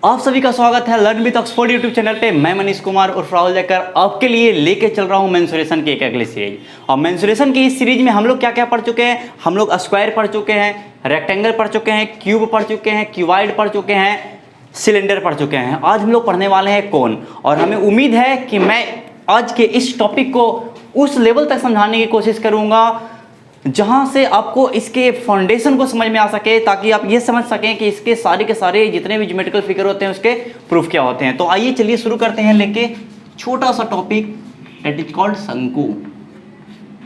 आप सभी का स्वागत है learn with Oxford YouTube channel पे। मैं मनीष कुमार और राहुल जयकर आपके लिए लेके चल रहा हूँ मेंसुरेशन की एक अगली सीरीज। और मेंसुरेशन की इस सीरीज में हम लोग क्या क्या पढ़ चुके हैं। हम लोग स्क्वायर पढ़ चुके हैं, रेक्टेंगल पढ़ चुके हैं, क्यूब पढ़ चुके हैं, क्यूबाइड पढ़ चुके हैं, सिलेंडर पढ़ चुके हैं। आज हम लोग पढ़ने वाले हैं कोन। और हमें उम्मीद है कि मैं आज के इस टॉपिक को उस लेवल तक समझाने की कोशिश करूँगा जहां से आपको इसके फाउंडेशन को समझ में आ सके, ताकि आप ये समझ सकें कि इसके सारे के सारे जितने भी ज्योमेट्रिकल फिगर होते हैं उसके प्रूफ क्या होते हैं। तो आइए चलिए शुरू करते हैं लेके छोटा सा टॉपिक दैट इज कॉल्ड शंकु।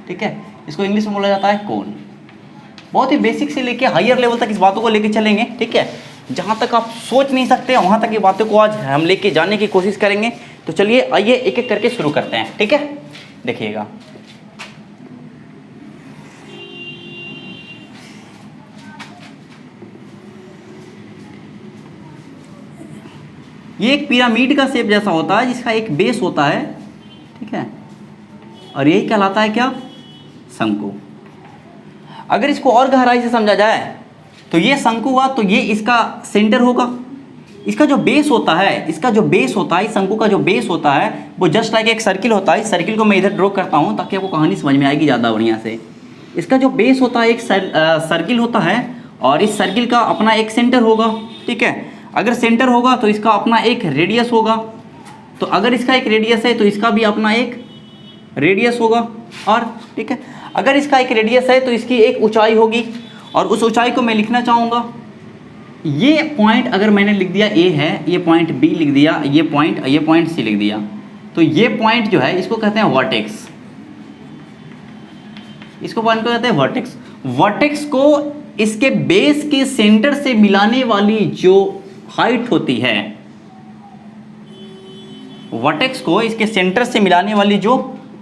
ठीक है, इसको इंग्लिश में बोला जाता है कोन। बहुत ही बेसिक से लेके हायर लेवल तक इस बातों को लेके चलेंगे। ठीक है, जहां तक आप सोच नहीं सकते वहां तक ये बातों को आज हम लेके जाने की कोशिश करेंगे। तो चलिए आइए एक एक करके शुरू करते हैं। ठीक है, देखिएगा ये एक पिरामिड का शेप जैसा होता है जिसका एक बेस होता है। ठीक है, और यही कहलाता है क्या, शंकु। अगर इसको और गहराई से समझा जाए तो ये शंकु हुआ, तो ये इसका सेंटर होगा। इसका जो बेस होता है, इसका जो बेस होता है, शंकु का जो बेस होता है वो जस्ट लाइक एक सर्किल होता है। इस सर्किल को मैं इधर ड्रॉ करता हूँ ताकि आपको कहानी समझ में आएगी ज़्यादा बढ़िया से। इसका जो बेस होता है एक सर्किल होता है और इस सर्किल का अपना एक सेंटर होगा। ठीक है, अगर सेंटर होगा तो इसका अपना एक रेडियस होगा। तो अगर इसका एक रेडियस है तो इसका भी अपना एक रेडियस होगा। और ठीक है, अगर इसका एक रेडियस है तो इसकी एक ऊंचाई होगी। और उस ऊंचाई को मैं लिखना चाहूँगा, ये पॉइंट अगर मैंने लिख दिया ए है, ये पॉइंट बी लिख दिया, ये पॉइंट सी लिख दिया, तो ये पॉइंट जो है इसको कहते हैं वर्टेक्स। इसको पॉइंट को कहते हैं वर्टेक्स। वर्टेक्स को इसके बेस के सेंटर से मिलाने वाली जो हाइट होती है, वर्टेक्स को इसके सेंटर से मिलाने वाली जो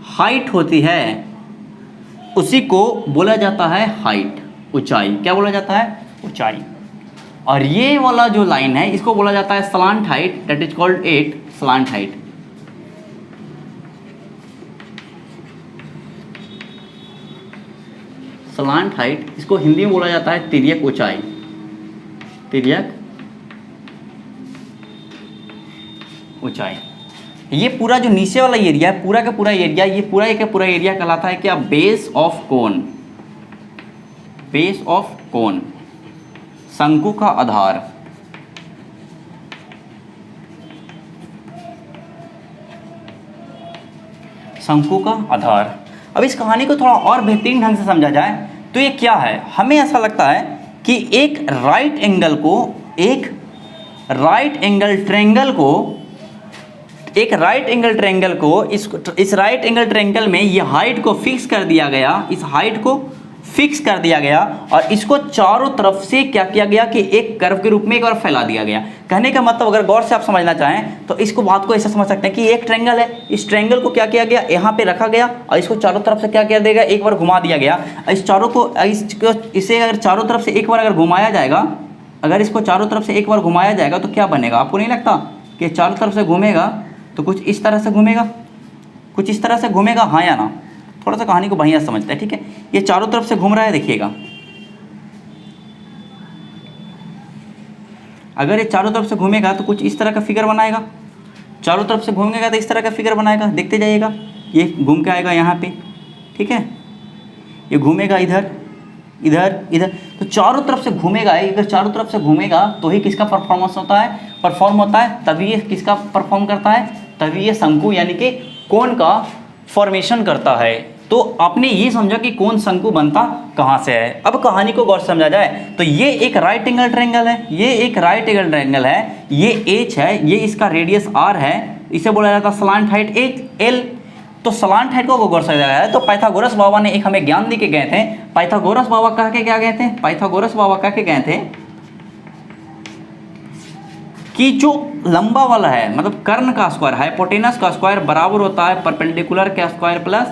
हाइट होती है उसी को बोला जाता है हाइट, ऊंचाई। क्या बोला जाता है, ऊंचाई। और ये वाला जो लाइन है इसको बोला जाता है slant height, that is called eight slant height. Slant height, इसको हिंदी में बोला जाता है तिर्यक ऊंचाई। तिर्यक ऊंचाई। ये पूरा जो नीचे वाला एरिया है, पूरा का पूरा एरिया, ये पूरा का पूरा एरिया कहलाता है क्या, base of cone. Base of cone, शंकु का आधार। शंकु का आधार। अब इस कहानी को थोड़ा और बेहतरीन ढंग से समझा जाए तो ये क्या है। हमें ऐसा लगता है कि एक राइट एंगल ट्रायंगल को इस राइट एंगल ट्रायंगल में ये हाइट को फिक्स कर दिया गया। इस हाइट को फिक्स कर दिया गया और इसको चारों तरफ से क्या किया गया कि एक कर्व के रूप में एक बार फैला दिया गया। कहने का मतलब अगर गौर से आप समझना चाहें तो इसको बात को ऐसा समझ सकते हैं कि एक ट्रायंगल है, इस ट्रायंगल को क्या किया गया, यहाँ पे रखा गया और इसको चारों तरफ से क्या किया देगा, एक बार घुमा दिया गया। इसे अगर चारों तरफ से एक बार अगर घुमाया जाएगा, अगर इसको चारों तरफ से एक बार घुमाया जाएगा तो क्या बनेगा। आपको नहीं लगता कि चारों तरफ से घूमेगा तो कुछ इस तरह से घूमेगा, कुछ इस तरह से घूमेगा, हाँ या ना। थोड़ा सा कहानी को बढ़िया समझते हैं। ठीक है, ये चारों तरफ से घूम रहा है, देखिएगा। अगर ये चारों तरफ से घूमेगा तो कुछ इस तरह का फिगर बनाएगा, चारों तरफ से घूमेगा तो इस तरह का फिगर बनाएगा। देखते जाइएगा, ये घूम के आएगा यहाँ पे। ठीक है, ये घूमेगा इधर इधर इधर, तो चारों तरफ से घूमेगा। अगर चारों तरफ से घूमेगा तो ही किसका परफॉर्मेंस होता है, परफॉर्म होता है, तभी ये किसका परफॉर्म करता है, तभी ये शंकु यानी कि कोन का फॉर्मेशन करता है। तो आपने ये समझा कि कोन शंकु बनता कहाँ से है। अब कहानी को गौर से समझा जाए तो ये एक राइट एंगल ट्रायंगल है, ये एक राइट एंगल ट्रायंगल है, ये एच है, ये इसका रेडियस आर है, इसे बोला जाता है स्लांट हाइट एल। तो स्लांट हाइट को गौर से समझा जाए तो पाइथागोरस बाबा ने एक हमें ज्ञान दे के गए थे। पाइथागोरस बाबा कह के क्या गए थे, पाइथागोरस बाबा कह के गए थे कि जो लंबा वाला है, मतलब कर्ण का स्क्वायर, हाइपोटेनस का स्क्वायर बराबर होता है परपेंडिकुलर के स्क्वायर प्लस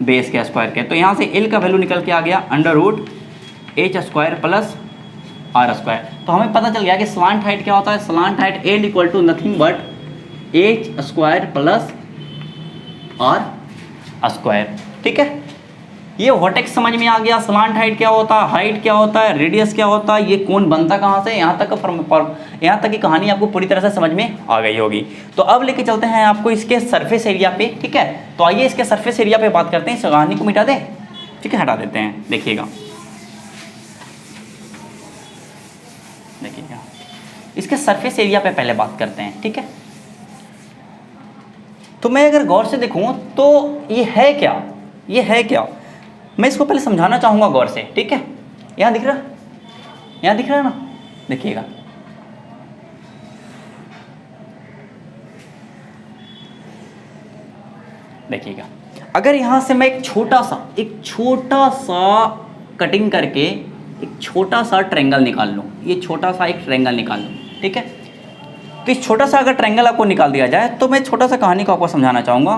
बेस के स्क्वायर के। तो यहाँ से एल का वैल्यू निकल के आ गया under root H square plus R square. तो हमें पता चल गया कि स्लांट हाइट क्या होता है। Slant height L equal to nothing but H square plus R square. ठीक है, ये वर्टेक्स समझ में आ गया, स्लांट हाइट क्या होता है, हाइट क्या होता है, रेडियस क्या होता है, ये कौन बनता कहाँ से, यहाँ तक की कहानी आपको पूरी तरह से समझ में आ गई होगी। तो अब लेके चलते हैं आपको इसके सरफेस एरिया पे, ठीक है। तो आइए इसके सरफेस एरिया पे बात करते हैं, इस कहानी को मिटा दें, ठीक है, हटा देते हैं। देखिएगा इसके सरफेस एरिया पे पहले बात करते हैं, ठीक है। तो मैं अगर गौर से देखूं तो ये है क्या, ये है क्या, मैं इसको पहले समझाना चाहूंगा गौर से, ठीक है। यहाँ दिख रहा, यहाँ दिख रहा है ना, देखिएगा। देखिएगा अगर यहाँ से मैं एक छोटा सा कटिंग करके एक छोटा सा ट्रायंगल निकाल लूँ, ये छोटा सा एक ट्रायंगल निकाल लूँ, ठीक है। तो इस छोटा सा अगर ट्रायंगल आपको निकाल दिया जाए तो मैं छोटा सा कहानी को आपको समझाना चाहूँगा।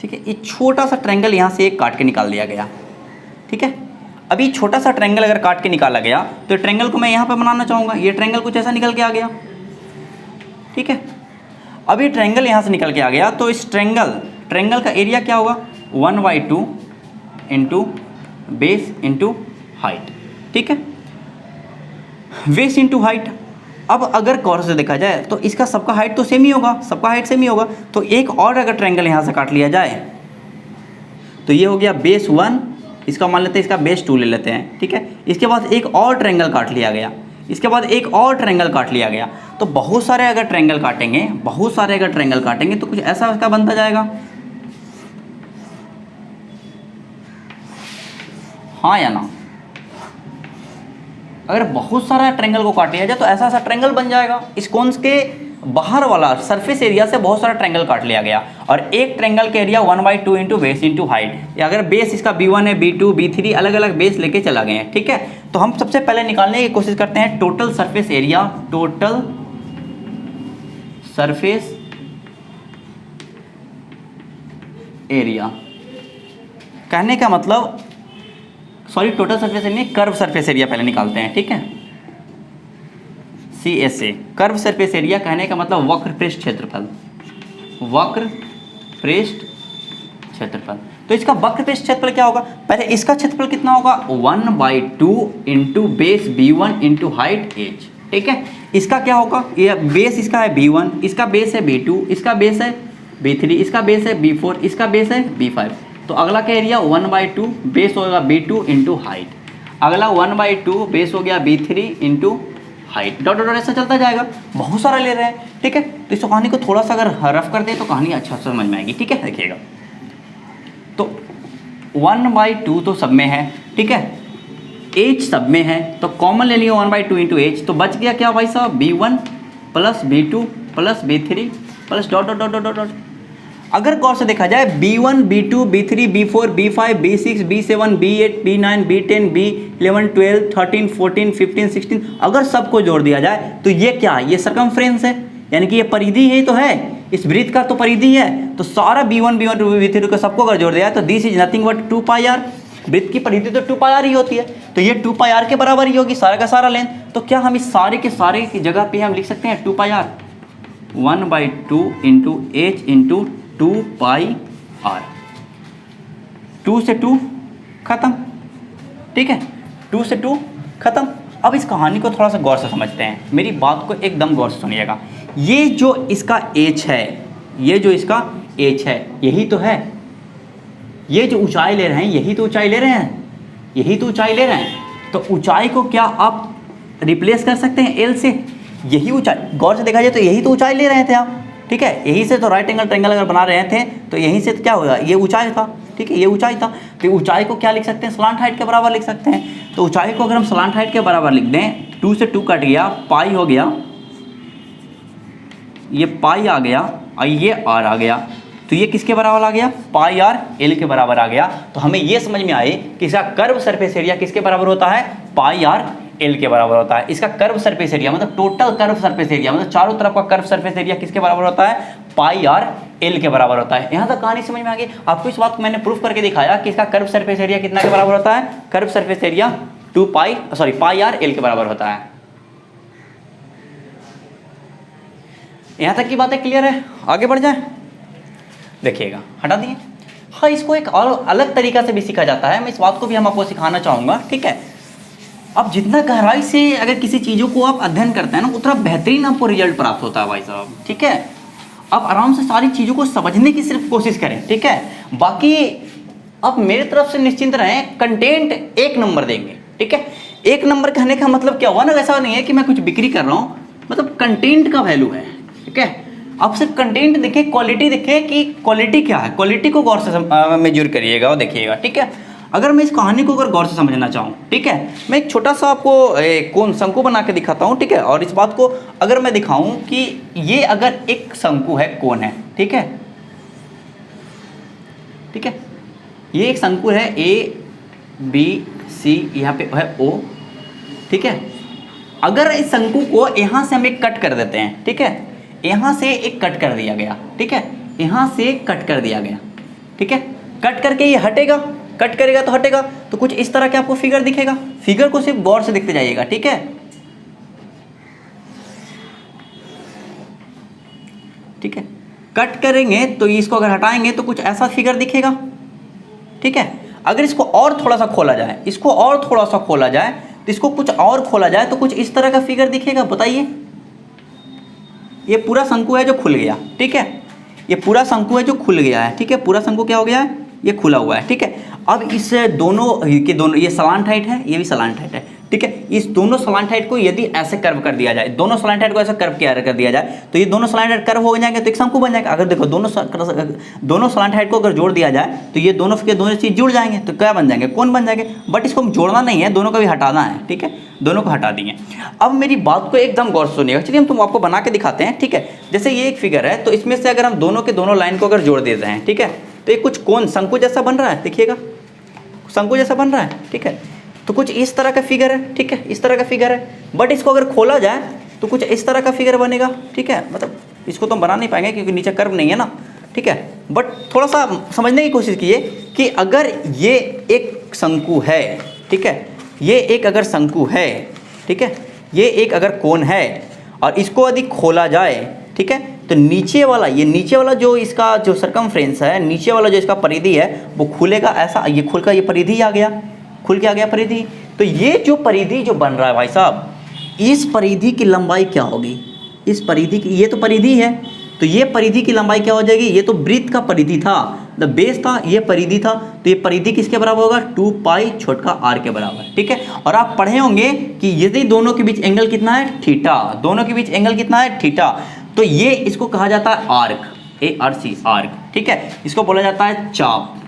ठीक है, ये छोटा सा ट्रायंगल यहाँ से एक काट के निकाल दिया गया, ठीक है। अभी छोटा सा ट्रायंगल अगर काट के निकाला गया तो ट्रायंगल को मैं यहाँ पे बनाना चाहूँगा, ये ट्रायंगल कुछ ऐसा निकल के आ गया, ठीक है। अब ये ट्रायंगल यहाँ से निकल के आ गया तो इस ट्रायंगल का एरिया क्या होगा, 1/2 इंटू बेस इंटू हाइट, ठीक है, बेस इंटू हाइट। अब अगर गौर से देखा जाए तो इसका सबका हाइट तो सेम ही होगा, सबका हाइट सेम ही होगा। तो एक और अगर ट्रायंगल यहाँ से काट लिया जाए तो ये हो गया बेस 1, इसका मान लेते हैं, इसका बेस 2 ले लेते हैं, ठीक है। इसके बाद एक और ट्रायंगल काट लिया गया, इसके बाद एक और ट्रायंगल काट लिया गया। तो बहुत सारे अगर ट्रायंगल काटेंगे तो कुछ ऐसा उसका बनता जाएगा, हाँ या ना। अगर बहुत सारा ट्रायंगल को काट लिया जाए तो ऐसा ट्रायंगल बन जाएगा। इस कोन्स के बाहर वाला सरफेस एरिया से बहुत सारा ट्रायंगल काट लिया गया और एक ट्रायंगल के area 1/2 into base into height. अगर बेस इसका B1 है, B2, B3 अलग अलग बेस लेके चला गए हैं, ठीक है। तो हम सबसे पहले निकालने की कोशिश करते हैं total surface area, total surface area कहने का मतलब, sorry total surface area, curve surface area पहले निकालते हैं, ठीक है। CSA कर्व सरफेस एरिया कहने का मतलब वक्र पृष्ठ क्षेत्रफल, वक्र पृष्ठ क्षेत्रफल। तो इसका वक्र पृष्ठ क्षेत्रफल क्या होगा, पहले इसका क्षेत्रफल कितना होगा, 1/2 into base B1 into height h, ठीक है। इसका क्या होगा, ये बेस इसका है B1, इसका बेस है B2, इसका बेस है B3, इसका बेस है B4, इसका बेस है B5। तो अगला का एरिया 1/2 बेस होगा B2 इंटू हाइट, अगला 1/2 बेस हो गया B3 into height, dot dot ऐसा चलता जाएगा। बहुत सारा ले रहे हैं, ठीक है। तो इस कहानी को थोड़ा सा अगर रफ कर दें तो कहानी अच्छा समझ में आएगी, ठीक है। देखिएगा तो 1/2 तो सब में है, ठीक है, h सब में है, तो कॉमन ले लिया 1/2 इंटू h। तो बच गया क्या भाई साहब, B1 plus B2 plus B3 plus dot dot dot dot dot. अगर गौर से देखा जाए B1 B2 B3 B4 B5 B6 B7 B8 B9 B10 B11 12 13 14 15 16 अगर सबको जोड़ दिया जाए तो ये क्या है, ये सरकमफ्रेंस है, यानी कि ये परिधि ही तो है, इस वृत्त का तो परिधि है। तो सारा B1 B1 B3 को सबको अगर जोड़ दिया जाए तो this is nothing but 2πr। वृत्त की परिधि तो 2πr ही होती है, तो ये 2πr के बराबर ही होगी सारा का सारा लेंथ। तो क्या हम इस सारे के सारे की जगह पे हम लिख सकते हैं 2πr, 1/2 into h into 2πr, 2 से 2 खत्म, ठीक है, 2 से 2 खत्म। अब इस कहानी को थोड़ा सा गौर से समझते हैं, मेरी बात को एकदम गौर से सुनिएगा। ये जो इसका h है, ये जो इसका h है, यही तो है, ये जो ऊंचाई ले रहे हैं यही तो ऊंचाई ले रहे हैं, यही तो ऊंचाई ले रहे हैं। तो ऊंचाई को क्या आप रिप्लेस कर सकते हैं L से, यही ऊंचाई, गौर से देखा जाए तो यही तो ऊंचाई ले रहे थे आप, ठीक है। यहीं से तो राइट एंगल ट्रायंगल अगर बना रहे थे तो यहीं से तो क्या होगा, ये ऊंचाई था, ठीक है, ये ऊंचाई था। तो ऊंचाई को क्या लिख सकते हैं, स्लांट हाइट के बराबर लिख सकते हैं। तो ऊंचाई को अगर हम स्लांट हाइट के बराबर लिख दें, 2 से 2 कट गया, पाई हो गया, ये पाई आ गया और ये r आ गया, तो ये किसके बराबर आ गया, πr L के बराबर आ गया। तो हमें ये समझ में आए कि इसका कर्व सरफेस एरिया किसके बराबर होता है, πr L के बराबर होता है। इसका कर्व सरफेस एरिया मतलब टोटल कर्व सरफेस एरिया मतलब चारों तरफ का कर्व सरफेस एरिया किसके बराबर होता है, πr L के बराबर होता है। यहाँ तक कहानी समझ में आ गई आपको। इस बात को मैंने प्रूफ करके दिखाया कि इसका कर्व सरफेस एरिया कितना के बराबर होता है, curve surface area πr L के बराबर होता है। यहाँ तक की बातें क्लियर है, आगे बढ़ जाए। देखिएगा, हटा दिए। हाँ, इसको एक और अलग तरीका से भी सीखा जाता है, मैं इस बात को भी हम आपको सिखाना चाहूँगा, ठीक है। अब जितना गहराई से अगर किसी चीज़ों को आप अध्ययन करते हैं ना, उतना बेहतरीन आपको रिजल्ट प्राप्त होता है भाई साहब, ठीक है। आप आराम से सारी चीज़ों को समझने की सिर्फ कोशिश करें, ठीक है। बाकी आप मेरे तरफ से निश्चिंत रहें, कंटेंट 1 नंबर देंगे, ठीक है। 1 नंबर कहने का मतलब क्या हुआ ना, ऐसा नहीं है कि मैं कुछ बिक्री कर रहा हूँ, मतलब कंटेंट का वैल्यू है, ठीक है। आप सिर्फ कंटेंट देखें, क्वालिटी देखें कि क्वालिटी क्या है, क्वालिटी को गौर से मेजर करिएगा और देखिएगा, ठीक है। अगर मैं इस कहानी को अगर गौर से समझना चाहूँ, ठीक है, मैं एक छोटा सा आपको कोन शंकु बना के दिखाता हूँ, ठीक है। और इस बात को अगर मैं दिखाऊं कि ये अगर एक शंकु है, कोन है, ठीक है, ठीक है, ये एक शंकु है, ABC, यहाँ पे है O, ठीक है। अगर इस शंकु को यहाँ से हम एक कट कर देते हैं, ठीक है, यहाँ से एक कट कर दिया गया, ठीक है, यहाँ से कट कर दिया गया, ठीक है, कट करके ये हटेगा, कट करेगा तो हटेगा, तो कुछ इस तरह के आपको फिगर दिखेगा। फिगर को सिर्फ गौर से देखते जाइएगा, ठीक है, ठीक है। कट करेंगे तो इसको अगर हटाएंगे तो कुछ ऐसा फिगर दिखेगा, ठीक है। अगर इसको और थोड़ा सा खोला जाए, इसको और थोड़ा सा खोला जाए, तो इसको कुछ और खोला जाए तो कुछ इस तरह का फिगर दिखेगा। बताइए, ये पूरा शंकु है जो खुल गया, ठीक है, ये पूरा शंकु है जो खुल गया है, ठीक है, पूरा शंकु क्या हो गया है, ये खुला हुआ है, ठीक है। अब इस दोनों के दोनों, ये सलांट हाइट है, ये भी सलांट हाइट है, ठीक है। इस दोनों सलांट हाइट को यदि ऐसे कर्व कर दिया जाए, दोनों सलांट हाइट को ऐसे कर्व किया कर दिया जाए, तो ये दोनों सलांट हाइट कर्व हो जाएंगे तो एक शंकु बन जाएगा। अगर देखो दोनों सलांट हाइट को अगर जोड़ दिया जाए तो ये दोनों के दोनों चीज़ जुड़ जाएंगे, तो क्या बन जाएंगे, कोन बन जाएंगे। बट इसको जोड़ना नहीं है, दोनों को भी हटाना है, ठीक है, दोनों को हटा दिए। अब मेरी बात को एकदम गौर से सुनिएगा, चलिए हम तुम आपको बना के दिखाते हैं, ठीक है। जैसे ये एक फिगर है, तो इसमें से अगर हम दोनों के दोनों लाइन को अगर जोड़ देते हैं, ठीक है, तो ये कुछ कोन शंकु जैसा बन रहा है, देखिएगा, शंकु जैसा बन रहा है, ठीक है। तो कुछ इस तरह का फिगर है, ठीक है, इस तरह का फिगर है। बट इसको अगर खोला जाए तो कुछ इस तरह का फिगर बनेगा, ठीक है। मतलब इसको तो हम बना नहीं पाएंगे क्योंकि नीचे कर्व नहीं है ना, ठीक है। बट थोड़ा सा समझने की कोशिश कीजिए कि अगर ये एक शंकु है, ठीक है, ये एक अगर शंकु है, ठीक है, ये एक अगर कोन है और इसको यदि खोला जाए, ठीक है, तो नीचे वाला, ये नीचे वाला जो इसका जो सरकमफ्रेंस है, नीचे वाला जो इसका परिधि है वो खुलेगा ऐसा, ये खुल का ये परिधि आ गया, खुल के आ गया परिधि। तो ये जो परिधि जो बन रहा है भाई साहब, इस परिधि की लंबाई क्या होगी, इस परिधि की, ये तो परिधि है, तो ये परिधि की लंबाई क्या हो जाएगी, ये तो वृत्त का परिधि था, द बेस था, ये परिधि था, तो ये परिधि किसके बराबर होगा, 2 पाई छोटा r के बराबर, ठीक है। और आप पढ़े होंगे कि यदि दोनों के बीच एंगल कितना है, थीटा, दोनों के बीच एंगल कितना है, थीटा, तो ये इसको कहा जाता है आर्क, ARC, आर्क, ठीक है। इसको बोला जाता है चाप,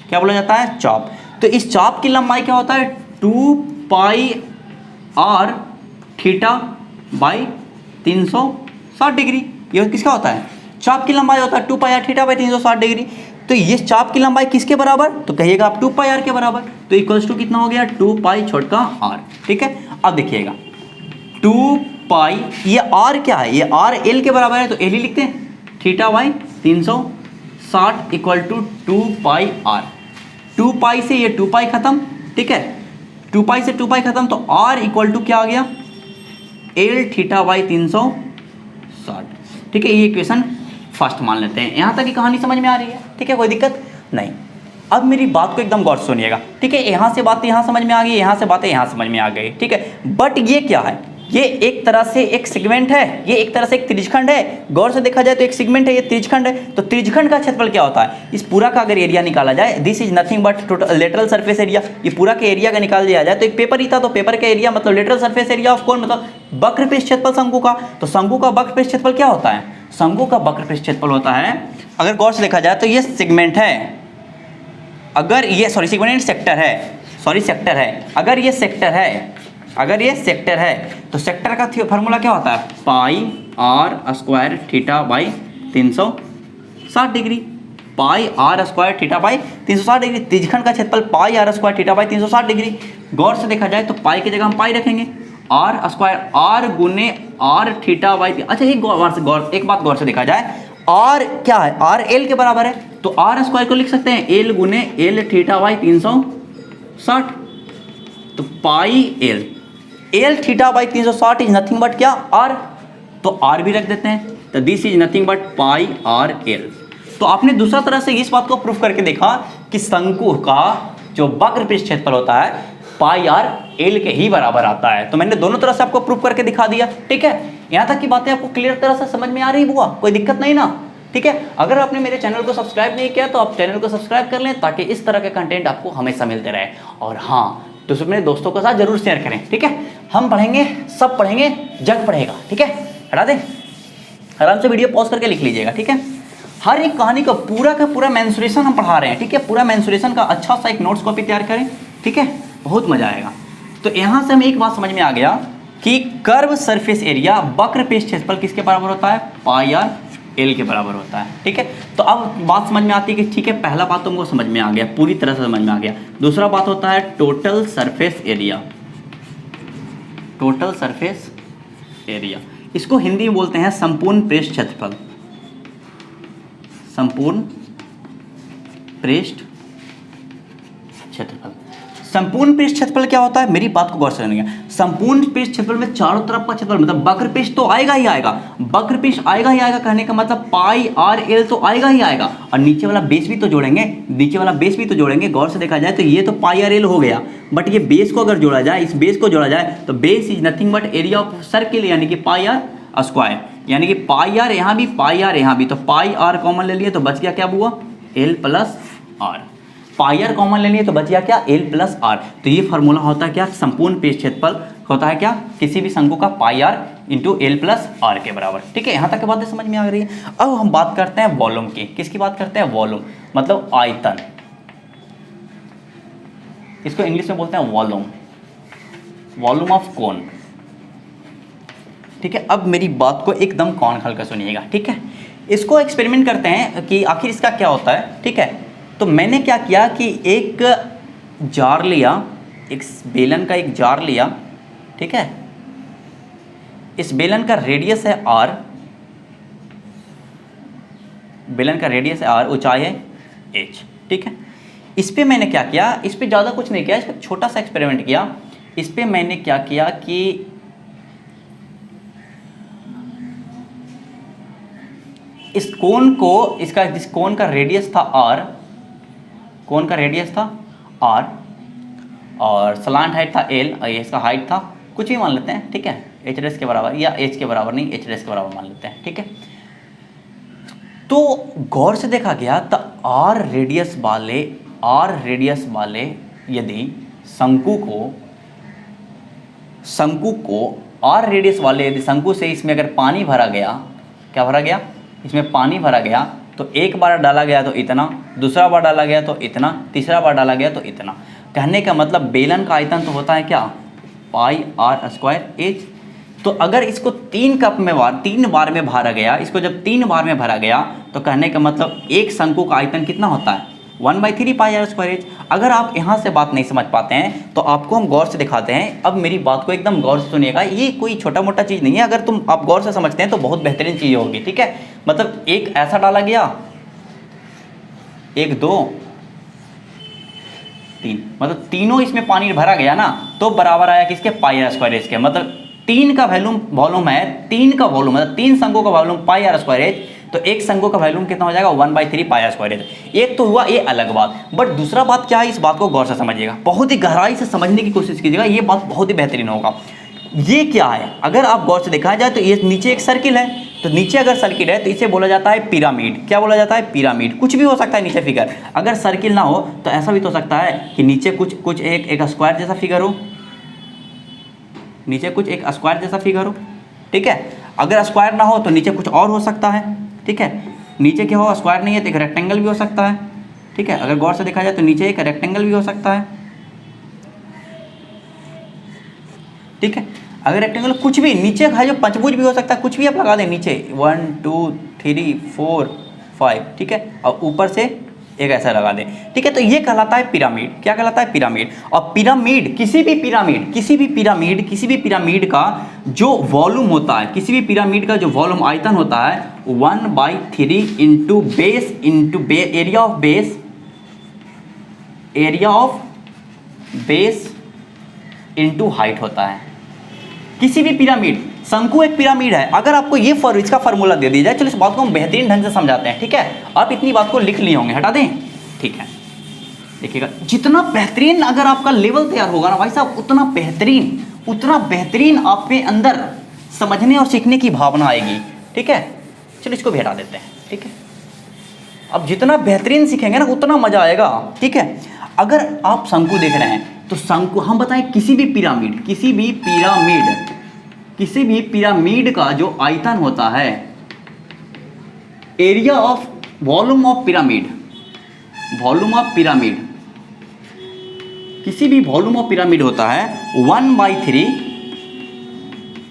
क्या बोला जाता है, चाप। तो इस चाप की लंबाई क्या होता है, 2 pi r theta by 360 degree, ये किसका होता है, चाप की लंबाई होता है 2 pi r theta by 360 degree. तो ये चाप की लंबाई किसके बराबर, तो कहिएगा आप 2 पाई r के बराबर, तो इक्वल्स टू कितना हो गया, 2 पाई छोटा r, ठीक है। अब देखिएगा 2 पाई, ये r क्या है, ये r l के बराबर है, तो l ही लिखते हैं, theta by 360 equal to 2 pi r। 2 pi से ये 2 पाई खत्म, ठीक है, 2 पाई से 2 पाई खत्म, तो r इक्वल टू क्या आ गया, l थीटा बाई 360, ठीक है। ये इक्वेशन फर्स्ट मान लेते हैं। यहाँ तक की कहानी समझ में आ रही है, ठीक है, कोई दिक्कत नहीं। अब मेरी बात को एकदम गौर से सुनिएगा, ठीक है। यहाँ से बातें यहाँ समझ में आ गई, यहाँ से बातें यहाँ समझ में आ गई, ठीक है। बट ये क्या है, ये एक तरह से एक सेगमेंट है, ये एक तरह से एक त्रिज्यखंड है। गौर से देखा जाए तो एक सेगमेंट है, ये त्रिज्यखंड है। तो त्रिज्यखंड का क्षेत्रफल क्या होता है, इस पूरा का अगर एरिया निकाला जाए, this is nothing but total lateral surface area, ये पूरा के एरिया का निकाल दिया जाए तो एक पेपर ही था, तो पेपर का एरिया मतलब लेटरल सरफेस एरिया ऑफ कौन, मतलब वक्र पृष्ठ क्षेत्रफल शंकु का। तो शंकु का वक्र पृष्ठ क्षेत्रफल क्या होता है, शंकु का वक्र पृष्ठ क्षेत्रफल होता है, अगर गौर से देखा जाए तो ये सेगमेंट है, अगर ये सेगमेंट सेक्टर है, सेक्टर है, अगर ये सेक्टर है, अगर ये सेक्टर है तो सेक्टर का फार्मूला क्या होता है, pi r square theta by 360 degree, pi r square theta by 360 degree. त्रिज्यखंड का क्षेत्रफल pi r square theta by 360 degree. गौर से देखा जाए तो पाई की जगह हम पाई रखेंगे, r स्क्वायर r गुने r थीटा बाई, अच्छा एक बात गौर से देखा जाए, r क्या है, r l के बराबर है, तो r स्क्वायर को लिख सकते हैं l गुने l थीटा बाई 360, तो पाई l theta by 360 is nothing but क्या, r, तो आर भी रख देते हैं, तो this is nothing but pi r L. तो आपने दूसरा तरह से इस बात को प्रूफ करके देखा कि शंकु का जो वक्र पृष्ठ क्षेत्रफल होता है पाई आर एल के ही बराबर आता है। तो मैंने दोनों तरह से आपको प्रूफ करके दिखा दिया, ठीक है। यहाँ तक की बातें आपको क्लियर तरह से समझ में आ रही बुआ, कोई दिक्कत नहीं ना, ठीक है। अगर आपने मेरे चैनल को सब्सक्राइब नहीं किया तो आप चैनल को सब्सक्राइब कर लें ताकि इस तरह के कंटेंट आपको हमेशा मिलते रहे। और हाँ, तो अपने दोस्तों के साथ जरूर शेयर करें, ठीक है। हम पढ़ेंगे, सब पढ़ेंगे, जग पढ़ेगा, ठीक है। हटा दें, आराम से वीडियो पॉज करके लिख लीजिएगा, ठीक है। हर एक कहानी का पूरा मेंसुरेशन हम पढ़ा रहे हैं, ठीक है। पूरा मेंसुरेशन का अच्छा सा एक नोट्स कॉपी तैयार करें, ठीक है, बहुत मजा आएगा। तो यहाँ से हमें एक बात समझ में आ गया कि कर्व सरफेस एरिया वक्र पृष्ठ क्षेत्रफल किसके बराबर होता है, पाई आर एल के बराबर होता है, ठीक है। तो अब बात समझ में आती है कि ठीक है, पहला बात तुमको समझ में आ गया, पूरी तरह से समझ में आ गया। दूसरा बात होता है total surface area, total surface area, इसको हिंदी में बोलते हैं संपूर्ण पृष्ठ क्षेत्रफल, संपूर्ण पृष्ठ क्षेत्रफल। संपूर्ण पृष्ठ क्षेत्रफल क्या होता है, मेरी बात को गौर से सुनिए। संपूर्ण पृष्ठ क्षेत्रफल में चारों तरफ का क्षेत्रफल, मतलब वक्र पृष्ठ तो आएगा ही आएगा, वक्र पृष्ठ आएगा ही आएगा, कहने का मतलब पाई आर एल तो आएगा ही आएगा, और नीचे वाला बेस भी तो जोड़ेंगे, नीचे वाला बेस भी तो जोड़ेंगे। गौर से देखा जाए तो ये तो पाई आर एल हो गया, बट ये बेस को अगर जोड़ा जाए, इस बेस को जोड़ा जाए तो base is nothing but area of circle, यानी कि पाई आर स्क्वायर, यानी कि पाई आर यहाँ भी, पाई आर यहाँ भी, तो पाई आर कॉमन ले लिए तो बच गया क्या हुआ, L plus R. Pi R common ले लिए तो बच गया क्या, एल प्लस आर। तो ये फार्मूला होता है क्या, संपूर्ण पृष्ठ क्षेत्रफल होता है क्या, किसी भी शंकु का pi r into l plus r के बराबर, ठीक है। यहाँ तक की बातें समझ में आ रही है। अब हम बात करते हैं वॉल्यूम की। किसकी बात करते हैं, वॉल्यूम, मतलब आयतन, इसको इंग्लिश में बोलते हैं वॉल्यूम, वॉल्यूम ऑफ कोन, ठीक है। अब मेरी बात को एकदम कान खोल कर सुनिएगा, ठीक है। इसको एक्सपेरिमेंट करते हैं कि आखिर इसका क्या होता है, ठीक है। तो मैंने क्या किया कि एक जार लिया, एक बेलन का एक जार लिया, ठीक है। इस बेलन का रेडियस है आर, बेलन का रेडियस है आर, ऊंचाई है एच, ठीक है। इस पे मैंने क्या किया, इस पे ज़्यादा कुछ नहीं किया, इस पर छोटा सा एक्सपेरिमेंट किया। इस पे मैंने क्या किया कि इस कोन को, इसका जिस कोन का रेडियस था आर, कोन का रेडियस था आर और सलांट हाइट था एल, और ये इसका हाइट था, कुछ भी मान लेते हैं, ठीक है, एच रेस के बराबर, या एच के बराबर नहीं, एच रेस के बराबर मान लेते हैं, ठीक है। तो गौर से देखा गया तो आर रेडियस वाले यदि शंकु को आर रेडियस वाले यदि शंकु से इसमें अगर पानी भरा गया, क्या भरा गया, इसमें पानी भरा गया, तो एक बार डाला गया तो इतना, दूसरा बार डाला गया तो इतना, तीसरा बार डाला गया तो इतना। कहने का मतलब बेलन का आयतन तो होता है क्या, पाई आर स्क्वायर एच। तो अगर इसको 3 बार में भरा गया, इसको जब 3 बार में भरा गया तो कहने का मतलब एक शंकु का आयतन कितना होता है, 1/3 पाई आर स्क्वायर एच। अगर आप यहाँ से बात नहीं समझ पाते हैं तो आपको हम गौर से दिखाते हैं। अब मेरी बात को एकदम गौर से सुनिएगा, ये कोई छोटा मोटा चीज़ नहीं है, अगर आप गौर से समझते हैं तो बहुत बेहतरीन चीज़ होगी, ठीक है। मतलब एक ऐसा डाला गया, 1 2 3, मतलब तीनों इसमें पानी भरा गया ना, तो बराबर आया किसके, पाई आर स्क्वायर एच के। मतलब 3 का वॉल्यूम है, 3 का वॉल्यूम मतलब 3 शंकु का volume pi R square H, तो एक शंकु का वॉल्यूम कितना हो जाएगा, 1/3 पाई आर स्क्वायर एच। एक तो हुआ ये अलग बात, बट दूसरा बात क्या है, इस बात को गौर से समझिएगा, बहुत ही गहराई से समझने की कोशिश कीजिएगा, ये बात बहुत ही बेहतरीन होगा। ये क्या है, अगर आप गौर से देखा जाए तो ये नीचे एक सर्किल है, तो नीचे अगर सर्किल है तो इसे बोला जाता है पिरामिड। क्या बोला जाता है, पिरामिड। कुछ भी हो सकता है नीचे फिगर, अगर सर्किल ना हो तो ऐसा भी तो हो सकता है कि नीचे कुछ एक स्क्वायर जैसा फिगर हो, नीचे कुछ एक स्क्वायर जैसा फिगर हो, ठीक है। अगर स्क्वायर ना हो तो नीचे कुछ और हो सकता है, ठीक है। नीचे क्या हो, स्क्वायर नहीं है तो एक रेक्टेंगल भी हो सकता है, ठीक है। अगर गौर से देखा जाए तो नीचे एक रेक्टेंगल भी हो सकता है, ठीक है। अगर रेक्टेंगल कुछ भी नीचे है जो पंचभुज भी हो सकता है, कुछ भी आप लगा दें नीचे, 1 2 3 4 5, ठीक है, और ऊपर से एक ऐसा लगा दें, ठीक है। तो ये कहलाता है पिरामिड। क्या कहलाता है, पिरामिड। और पिरामिड, किसी भी पिरामिड का जो वॉल्यूम होता है, किसी भी पिरामिड का जो वॉल्यूम आयतन होता है 1/3 into area of base into height होता है। किसी भी पिरामिड, शंकु एक पिरामिड है। अगर आपको ये इसका फार्मूला दे दिया जाए, चलो इस बात को हम बेहतरीन ढंग से समझाते हैं, ठीक है। आप इतनी बात को लिख लिए होंगे, हटा दें, ठीक है। देखिएगा, जितना बेहतरीन अगर आपका लेवल तैयार होगा ना भाई साहब, उतना बेहतरीन आपके अंदर समझने और सीखने की भावना आएगी, ठीक है। चलो इसको भी हटा देते हैं, ठीक है। अब जितना बेहतरीन सीखेंगे ना उतना मजा आएगा, ठीक है। अगर आप शंकु देख रहे हैं तो शंकु, हम बताएं किसी भी पिरामिड का जो आयतन होता है, area of volume of pyramid, किसी भी वॉल्यूम ऑफ पिरामिड होता है 1/3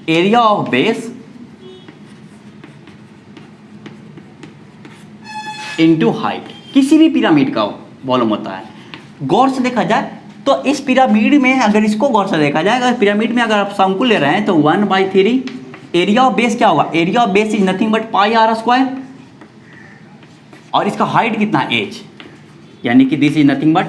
area of base into height. किसी भी पिरामिड का वॉल्यूम होता है। गौर से देखा जाए तो इस पिरामिड में, अगर इसको गौर से देखा जाए, अगर पिरामिड में अगर आप शंकु ले रहे हैं तो 1/3 एरिया ऑफ बेस क्या होगा, area of base is nothing but pi R square, और इसका हाइट कितना है, h, यानी कि this is nothing but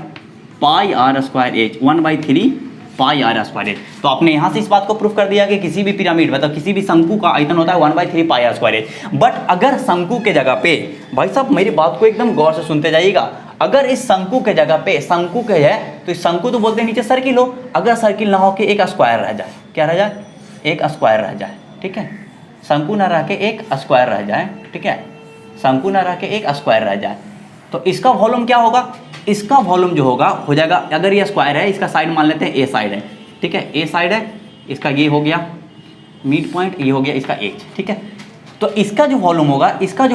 pi R square h, 1/3 pi R square h। तो आपने यहाँ से इस बात को प्रूफ कर दिया कि किसी भी पिरामिड, मतलब किसी भी शंकु का आयतन होता है 1/3 pi R square h। But अगर शंकु के जगह पे, भाई साहब मेरी बात को एकदम गौर से सुनते जाइएगा, अगर इस शंकु के जगह पे शंकु के है तो इस शंकु तो बोलते हैं नीचे सर्किल हो, अगर सर्किल ना हो के एक स्क्वायर रह जाए, क्या रह जाए, एक स्क्वायर रह जाए, ठीक है। शंकु ना रह के एक स्क्वायर रह जाए, ठीक है, शंकु ना रह के एक स्क्वायर रह जाए, तो इसका वॉल्यूम क्या होगा, इसका वॉल्यूम जो होगा हो जाएगा, अगर ये स्क्वायर है, इसका साइड मान लेते हैं ए साइड है, ठीक है, ए साइड है, इसका ये हो गया मिड पॉइंट, ये हो गया इसका एच, ठीक है। तो इसका जो वॉल्यूम होगा, इसका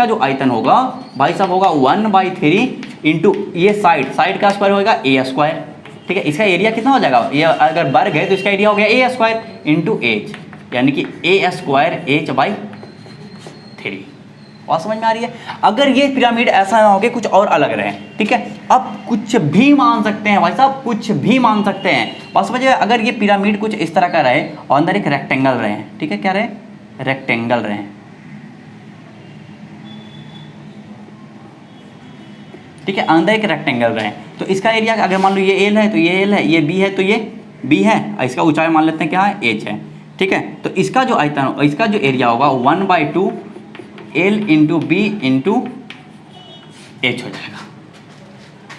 जो आयतन होगा भाई साहब होगा 1/3 इंटू ये साइड का स्क्वायर होगा ए स्क्वायर, ठीक है। इसका एरिया कितना हो जाएगा, ये अगर वर्ग है तो इसका एरिया हो गया ए स्क्वायर इंटू एच, यानी कि ए स्क्वायर h/3। और समझ में आ रही है। अगर ये पिरामिड ऐसा ना हो कि कुछ और अलग रहे, ठीक है, अब कुछ भी मान सकते हैं भाई साहब, कुछ भी मान सकते हैं। बात समझिए, अगर ये पिरामिड कुछ इस तरह का रहे और अंदर एक रेक्टेंगल रहे, ठीक है, क्या रहे, रेक्टेंगल रहे, ठीक है, अंदर एक रेक्टेंगल रहे, तो इसका एरिया अगर मान लो ये एल है तो ये एल है, ये बी है तो ये बी है, इसका ऊंचाई मान लेते हैं क्या है, एच है, ठीक है। तो इसका जो आयतन, इसका जो एरिया होगा 1/2 L into B into H हो जाएगा।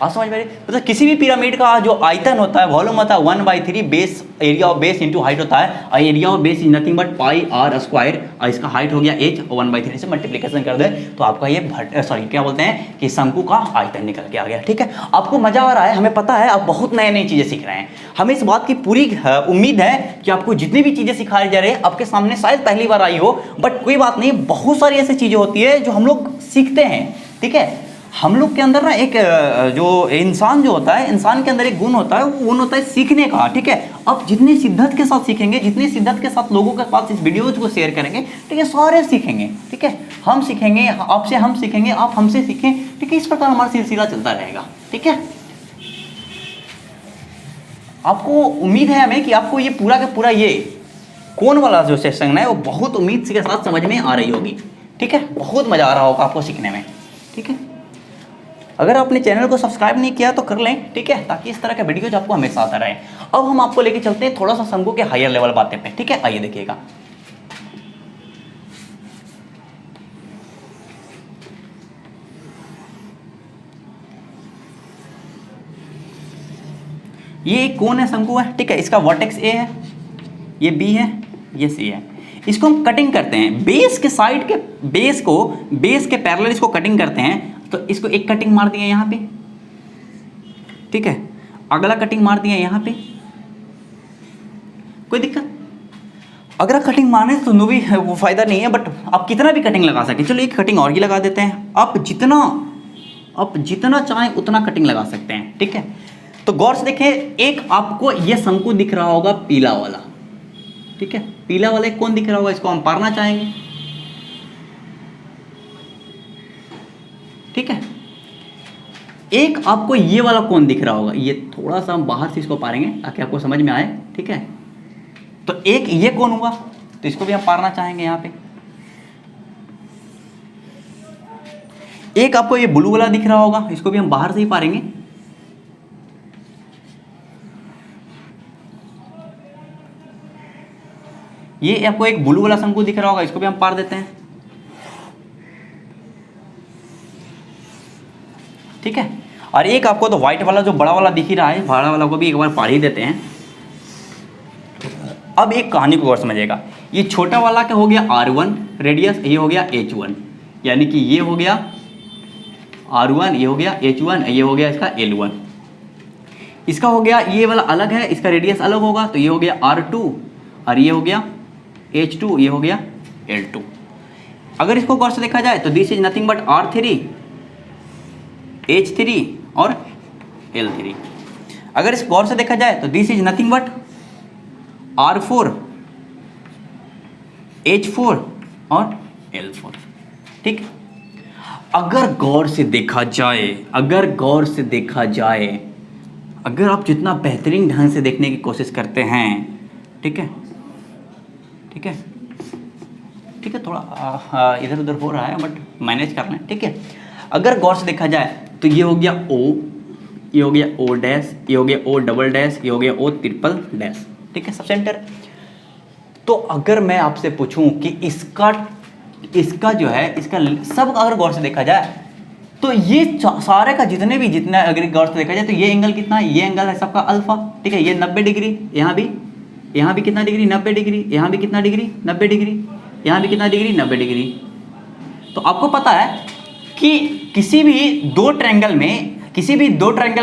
आप समझ में, मतलब किसी भी पिरामिड का जो आयतन होता है, वॉल्यूम होता है 1/3 base, area of base into height होता है, और area of base is nothing but pi R square, और इसका हाइट हो गया h, 1/3 से मल्टीप्लिकेशन कर दे तो आपका ये क्या बोलते हैं कि शंकु का आयतन निकल के आ गया, ठीक है। आपको मजा आ रहा है, हमें पता है आप बहुत नई चीज़ें सीख रहे हैं, हमें इस बात की पूरी उम्मीद है कि आपको जितनी भी चीज़ें सिखाई जा रही है आपके सामने शायद पहली बार आई हो, बट कोई बात नहीं, बहुत सारी ऐसी चीज़ें होती है जो हम लोग सीखते हैं, ठीक है। हम लोग के अंदर ना एक जो इंसान जो होता है, इंसान के अंदर एक गुण होता है, वो गुण होता है सीखने का, ठीक है। अब जितनी शिद्दत के साथ सीखेंगे, जितनी शिद्दत के साथ लोगों के पास इस वीडियोज को शेयर करेंगे, ठीक है, सारे सीखेंगे, ठीक है। हम सीखेंगे आपसे, हम सीखेंगे आप हमसे सीखें, ठीक है, इस प्रकार हमारा सिलसिला चलता रहेगा, ठीक है। आपको उम्मीद है हमें कि आपको ये पूरा का पूरा ये कौन वाला जो सेशन है वो बहुत उम्मीद के साथ समझ में आ रही होगी, ठीक है, बहुत मजा आ रहा होगा आपको सीखने में, ठीक है। अगर आपने चैनल को सब्सक्राइब नहीं किया तो कर लें, ठीक है, ताकि इस तरह के वीडियोज आपको हमेशा आता रहे। अब हम आपको लेके चलते हैं थोड़ा सा शंकु के हायर लेवल बातें पे, ठीक है, आइए देखिएगा। ये कौन है, शंकु है, ठीक है, इसका वर्टेक्स ए है, ये बी है, ये सी है। इसको हम कटिंग करते हैं, बेस के साइड के बेस के पैरेलल इसको कटिंग करते हैं, तो इसको एक कटिंग मार दिए यहाँ पे, ठीक है, अगला कटिंग मार दिया यहाँ पे, कोई दिक्कत। अगर कटिंग मारने तो भी वो फायदा नहीं है, बट आप कितना भी कटिंग लगा सके, चलो एक कटिंग और ही लगा देते हैं। आप जितना चाहें उतना कटिंग लगा सकते हैं, ठीक है। तो गौर से देखें, एक आपको ये शंकु दिख रहा होगा पीला वाला, ठीक है, पीला वाला एक कौन दिख रहा होगा, इसको हम पारना चाहेंगे, ठीक है। एक आपको ये वाला कौन दिख रहा होगा, ये थोड़ा सा हम बाहर से इसको पारेंगे ताकि आपको समझ में आए, ठीक है। तो एक ये कौन हुआ, तो इसको भी हम पारना चाहेंगे यहाँ पे। एक आपको ये ब्लू वाला दिख रहा होगा, इसको भी हम बाहर से ही पारेंगे। ये आपको एक ब्लू वाला शंकु दिख रहा होगा, इसको भी हम पार देते हैं, ठीक है। और एक आपको तो व्हाइट वाला जो बड़ा वाला दिख ही रहा है, बड़ा वाला को भी एक बार पार ही देते हैं। अब एक कहानी को और समझिएगा, ये छोटा वाला क्या हो गया R1 रेडियस, ये हो गया H1, यानी कि ये हो गया R1, ये हो गया H1, ये हो गया इसका L1। इसका हो गया ये वाला अलग है, इसका रेडियस अलग होगा, तो ये हो गया R2 और ये हो गया H2, ये हो गया L2। अगर इसको गौर से देखा जाए तो this is nothing but R3 H3 और L3। अगर इस गौर से देखा जाए तो this is nothing but R4 H4 और L4, ठीक। अगर गौर से देखा जाए, अगर आप जितना बेहतरीन ढंग से देखने की कोशिश करते हैं, ठीक है, थोड़ा इधर उधर हो रहा है बट मैनेज कर लें, ठीक है। अगर गौर से देखा जाए तो ये हो गया O, ये हो गया O डैश, ये हो गया O डबल डैश, ये हो गया O ट्रिपल डैश, ठीक है, सब सेंटर। तो अगर मैं आपसे पूछूं कि इसका जो है, इसका सब अगर गौर से देखा जाए तो ये सारे का जितना अगर गौर से देखा जाए तो ये एंगल कितना है, ये एंगल है सबका अल्फा, ठीक है। ये 90 डिग्री, यहाँ भी कितना डिग्री, 90 डिग्री, यहाँ भी कितना डिग्री, 90 डिग्री, यहाँ भी कितना डिग्री, 90 डिग्री। तो आपको पता है कि किसी भी दो ट्रायंगल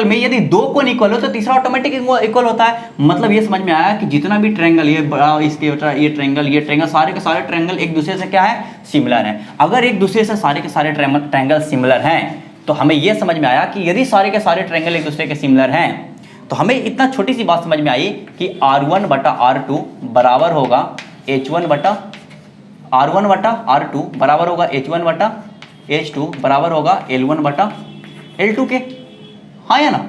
में यदि दो कोण इक्वल हो तो तीसरा ऑटोमेटिक इक्वल होता है। मतलब ये समझ में आया कि जितना भी ट्रायंगल, ये बड़ा, इसके ये ट्रायंगल, सारे के सारे ट्रायंगल एक दूसरे से क्या है, सिमिलर है। अगर एक दूसरे से सारे के सारे ट्रायंगल सिमिलर हैं तो हमें यह समझ में आया कि यदि सारे के सारे ट्रायंगल एक दूसरे के सिमिलर हैं तो हमें इतना छोटी सी बात समझ में आई कि R1 बटा R2 बराबर होगा H1 बटा R2 बराबर होगा H1 बटा H2 बराबर होगा L1 बटा L2 के, हाँ या ना,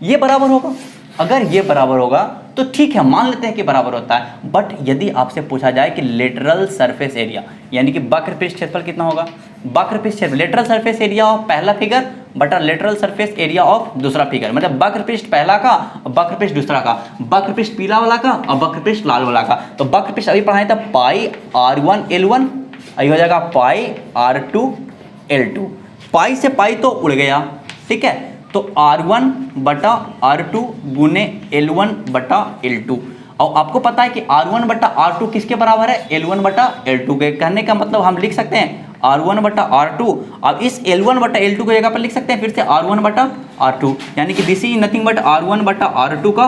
ये बराबर होगा। अगर ये बराबर होगा तो ठीक है, मान लेते हैं कि बराबर होता है। बट यदि आपसे पूछा जाए कि लेटरल सरफेस एरिया, यानी कि वक्र पृष्ठ क्षेत्रफल कितना होगा, लेटरल सरफेस एरिया ऑफ पहला फिगर बटा लेटरल सरफेस एरिया ऑफ दूसरा फिगर, मतलब वक्र पृष्ठ पहला का, वक्र पृष्ठ दूसरा का, वक्र पृष्ठ पीला वाला का और वक्र पृष्ठ लाल वाला का। तो वक्र पृष्ठ अभी पढ़ाया था पाई R1 L1, अभी हो जाएगा पाई R2 L2। पाई से पाई तो उड़ गया, ठीक है। तो R1 बटा R2 गुने L1 बटा L2। और आपको पता है कि R1 बटा R2 किसके बराबर है, L1 बटा L2 के। कहने का मतलब हम लिख सकते हैं R1 बटा R2, अब इस L1 बटा L2 की जगह पर लिख सकते हैं फिर से R1 बटा R2, यानी कि this is nothing but R1 बटा R2 का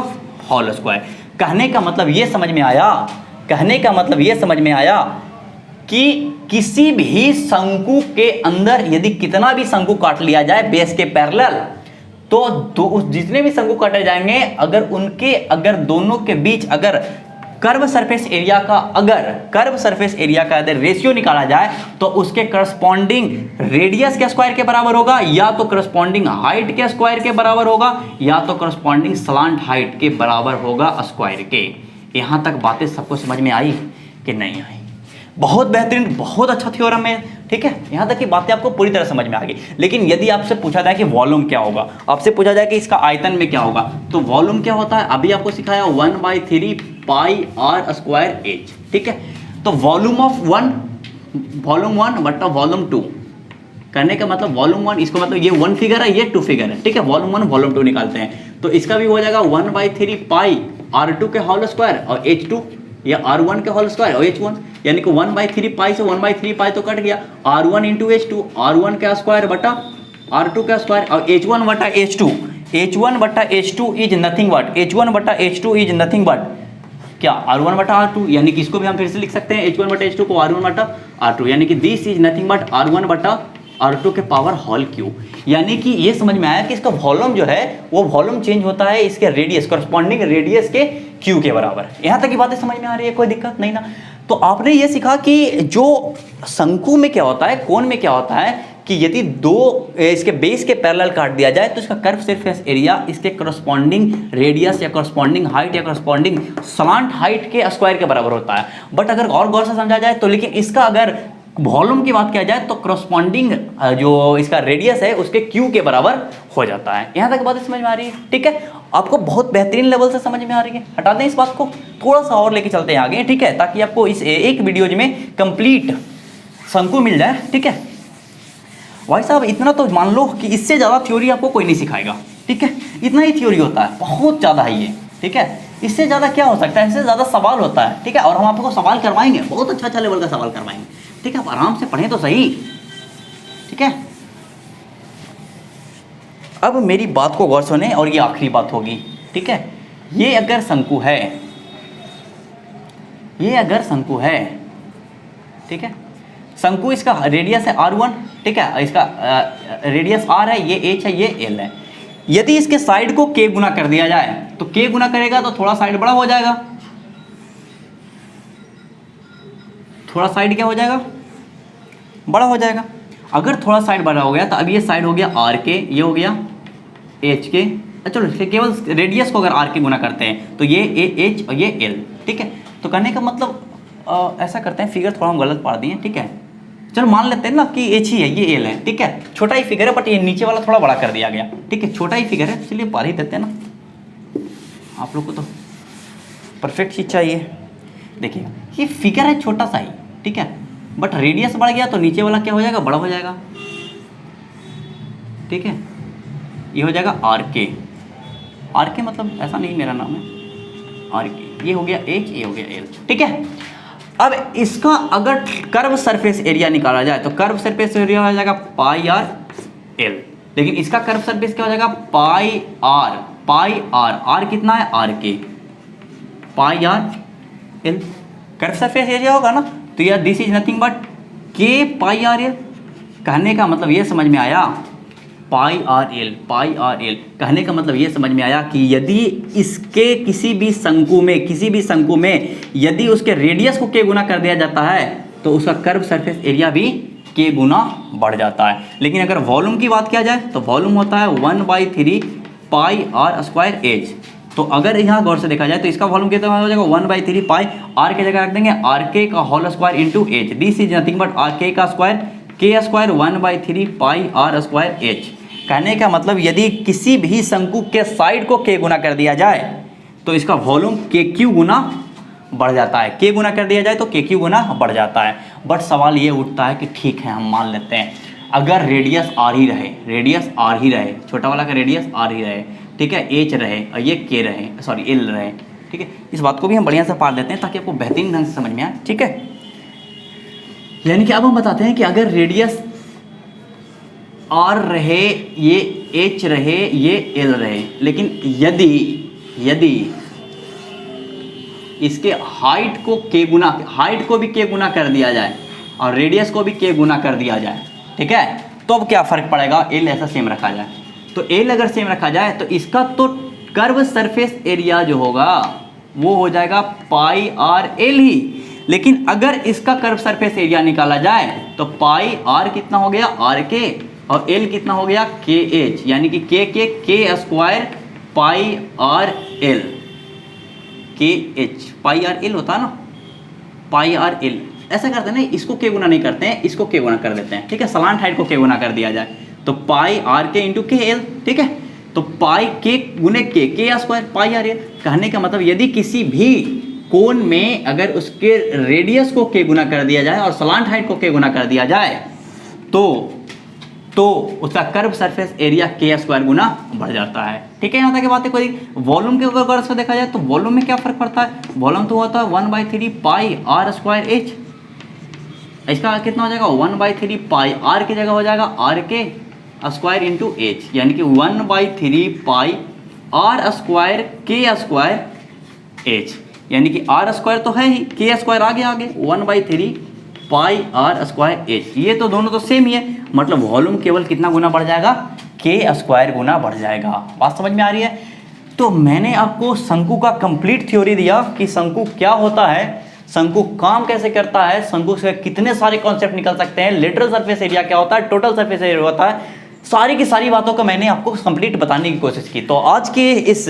होल स्क्वायर। कहने का मतलब ये समझ में आया कि किसी भी शंकु के अंदर यदि कितना भी शंकु काट लिया जाए बेस के पैरेलल, तो जितने भी शंकु काटे जाएंगे अगर दोनों के बीच अगर कर्व सरफेस एरिया का अगर रेशियो निकाला जाए तो उसके करस्पॉन्डिंग रेडियस के स्क्वायर के बराबर होगा, या तो करस्पॉन्डिंग हाइट के स्क्वायर के बराबर होगा, या तो करस्पॉन्डिंग स्लांट हाइट के बराबर होगा स्क्वायर के। यहां तक बातें सबको समझ में आई कि नहीं आई? बहुत बेहतरीन, बहुत अच्छा थ्योरम है, ठीक है। यहाँ तक की बातें आपको पूरी तरह समझ में आ गई। लेकिन यदि आपसे पूछा जाए कि वॉल्यूम क्या होगा, आपसे पूछा जाए कि इसका आयतन में क्या होगा, तो वॉल्यूम क्या होता है, अभी आपको सिखाया 1/3 पाई R स्क्वायर H, ठीक है। तो वॉल्यूम वन बटा वॉल्यूम 2, करने का मतलब वॉल्यूम 1, इसको मतलब ये 1 फिगर है, ये 2 फिगर है, ठीक है। वॉल्यूम 1 वॉल्यूम 2 निकालते हैं तो इसका भी हो जाएगा 1/3 पाई R2 के होल स्क्वायर और H2, या R1 के होल स्क्वायर और H1, यानी कि 1/3 पाई से 1/3 पाई तो कट गया, R1 इंटू H2, R1 का स्क्वायर बटा R2 का स्क्वायर और H1 बटा H2, H1 बटा H2 is nothing but, H1 बटा H2 इज नथिंग बट क्या, R1 बटा R2, यानी कि इसको भी हम फिर से लिख सकते हैं H1 बटा H2 को R1 बटा R2, यानी कि this is nothing but R1 बटा R2 के पावर होल क्यूब। यानी कि ये समझ में आया कि इसका वॉल्यूम जो है वो वॉल्यूम चेंज होता है इसके रेडियस, करस्पॉन्डिंग रेडियस के क्यू के बराबर। यहाँ तक की बातें समझ में आ रही है, कोई दिक्कत नहीं ना। तो आपने ये सीखा कि जो शंकु में क्या होता है, कोण में क्या होता है कि यदि दो इसके बेस के पैरेलल काट दिया जाए तो इसका कर्व सरफेस एरिया इसके करस्पॉन्डिंग रेडियस या करस्पॉन्डिंग हाइट या करस्पॉन्डिंग स्लांट हाइट के स्क्वायर के बराबर होता है। बट अगर और गौर से समझा जाए तो, लेकिन इसका अगर वॉल्यूम की बात किया जाए तो करस्पॉन्डिंग जो इसका रेडियस है उसके क्यू के बराबर हो जाता है। यहाँ तक बात समझ में आ रही है? ठीक है, आपको बहुत बेहतरीन लेवल से समझ में आ रही है। हटा दें इस बात को, थोड़ा सा और लेके चलते हैं आगे, ठीक है, ताकि आपको इस एक वीडियो में कंप्लीट शंकु मिल जाए। ठीक है भाई साहब, इतना तो मान लो कि इससे ज़्यादा थ्योरी आपको कोई नहीं सिखाएगा। ठीक है, इतना ही थ्योरी होता है, बहुत ज़्यादा है ये। ठीक है, इससे ज़्यादा क्या हो सकता है, इससे ज़्यादा सवाल होता है। ठीक है, और हम आपको सवाल करवाएंगे, बहुत अच्छा लेवल का सवाल करवाएंगे। ठीक है, आप आराम से पढ़ें तो सही। ठीक है, अब मेरी बात को गौर सुने और ये आखिरी बात होगी। ठीक है, ये अगर शंकु है, ये अगर शंकु है, ठीक है, शंकु इसका रेडियस है R1, ठीक है, इसका रेडियस R है, ये H है, ये L है। यदि इसके साइड को K गुना कर दिया जाए तो K गुना करेगा तो थोड़ा साइड बड़ा हो जाएगा, थोड़ा साइड क्या हो जाएगा, बड़ा हो जाएगा। अगर थोड़ा साइड बड़ा हो गया तो अब ये साइड हो गया R के, ये हो गया H के। चलो केवल रेडियस को अगर R के गुना करते हैं तो ये H और ये L। ठीक है, तो कहने का मतलब ऐसा करते हैं, फिगर थोड़ा हम गलत पढ़ दिए। ठीक है, चलो मान लेते हैं ना कि H ही है, ये L है। ठीक है, छोटा ही फिगर है बट ये नीचे वाला थोड़ा बड़ा कर दिया गया। ठीक है, छोटा ही फिगर है, चलिए पढ़ ही देते हैं ना, आप लोग को तो परफेक्ट चीज चाहिए। देखिए ये फिगर है छोटा सा ही, ठीक है, बट रेडियस बढ़ गया तो नीचे वाला क्या हो जाएगा, बड़ा हो जाएगा। ठीक है, ये हो जाएगा R के मतलब ऐसा नहीं मेरा नाम है, R के, ये हो गया H, ये हो गया L। ठीक है, अब इसका अगर कर्व सरफेस एरिया निकाला जाए तो कर्व सरफेस एरिया हो जाएगा पाई आर एल, लेकिन इसका कर्व सरफेस क्या हो जाएगा, पाई आर। आर कितना है, आर के, pi r l. Curve surface area होगा ना तो यार दिस इज नथिंग बट के पाई आर एल। कहने का मतलब ये समझ में आया, पाई आर एल कहने का मतलब ये समझ में आया कि यदि इसके किसी भी शंकु में यदि उसके रेडियस को के गुना कर दिया जाता है तो उसका कर्व सरफेस एरिया भी के गुना बढ़ जाता है। लेकिन अगर वॉल्यूम की बात किया जाए तो वॉल्यूम होता है 1/3 पाई आर स्क्वायर एच। तो अगर यहाँ गौर से देखा जाए तो इसका वॉल्यूम कितना हो जाएगा, 1/3 पाई आर के जगह रख देंगे आर के का whole square into H. This is nothing but R K का square, K square 1/3 pi R square H. कहने का मतलब यदि किसी भी शंकु के साइड को के गुना कर दिया जाए तो इसका वॉल्यूम के क्यू गुना बढ़ जाता है। के गुना कर दिया जाए तो के क्यू गुना बढ़ जाता है। बट सवाल ये उठता है कि ठीक है हम मान लेते हैं अगर रेडियस आर ही रहे, छोटा वाला का रेडियस आर ही रहे, ठीक है, एच रहे और ये के रहे, सॉरी एल रहे। ठीक है, इस बात को भी हम बढ़िया से पढ़ लेते हैं ताकि आपको बेहतरीन ढंग से समझ में आए। ठीक है, यानी कि अब हम बताते हैं कि अगर रेडियस आर रहे, ये एच रहे, ये एल रहे, लेकिन यदि इसके हाइट को भी के गुना कर दिया जाए और रेडियस को भी के गुना कर दिया जाए, ठीक है, तो अब क्या फर्क पड़ेगा, एल ऐसा सेम रखा जाए तो एल अगर सेम रखा जाए तो इसका तो कर्व सरफेस एरिया जो होगा वो हो जाएगा पाई आर एल ही। लेकिन अगर इसका कर्व सरफेस एरिया निकाला जाए तो पाई आर कितना हो गया, आर के, और एल कितना हो गया, के एच, यानी कि के स्क्वायर पाई आर एल, के एच पाई आर एल होता है ना, पाई आर एल। ऐसा करते हैं ना, इसको के गुना नहीं करते हैं, इसको के गुना कर देते हैं। ठीक है, सलांट हाइट को के गुना कर दिया जाए तो पाई आर के इंटू के एल। ठीक है, तो पाई के गुने के स्क्वायर पाई आर एल। कहने का मतलब यदि किसी भी कोण में अगर उसके रेडियस को के गुना कर दिया जाए और सलांट हाइट को के गुना कर दिया जाए तो उसका कर्व सरफेस एरिया के स्क्वायर गुना बढ़ जाता है। ठीक है, यहाँ तक बात है। कोई वॉल्यूम के अगर से देखा जाए तो वॉल्यूम में क्या फर्क पड़ता है, वॉल्यूम तो होता है 1/3 पाई आर स्क्वायर एच। इसका कितना हो जाएगा, 1/3 पाई आर की जगह हो जाएगा आर के स्क्वायर इंटू एच, यानी कि 1/3 pi R square K square H, यानी कि आर स्क्वायर तो है ही, के स्क्वायर आगे 1/3 पाई आर स्क्वायर एच। ये तो दोनों तो सेम ही है, मतलब वॉल्यूम केवल कितना गुना बढ़ जाएगा, के स्क्वायर गुना बढ़ जाएगा। बात समझ में आ रही है। तो मैंने आपको शंकु का कंप्लीट थ्योरी दिया कि शंकु क्या होता है, शंकु काम कैसे करता है, शंकु से कितने सारे कॉन्सेप्ट निकल सकते हैं, लेटरल सरफेस एरिया क्या होता है, टोटल सरफेस एरिया होता है, सारी की सारी बातों को मैंने आपको कंप्लीट बताने की कोशिश की। तो आज के इस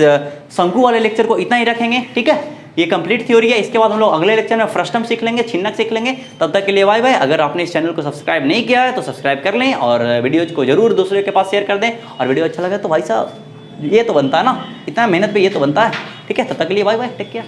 शंकु वाले लेक्चर को इतना ही रखेंगे। ठीक है, ये कंप्लीट थ्योरी है। इसके बाद हम लोग अगले लेक्चर में फ्रस्टम सीख लेंगे, छिन्नक सीख लेंगे। तब तक के लिए बाय बाय। अगर आपने इस चैनल को सब्सक्राइब नहीं किया है तो सब्सक्राइब कर लें और वीडियोज को जरूर दूसरे के पास शेयर कर दें। और वीडियो अच्छा लगा तो भाई साहब ये तो बनता है ना, इतना मेहनत पे ये तो बनता है। ठीक है, तब तक के लिए बाय बाय, टेक केयर।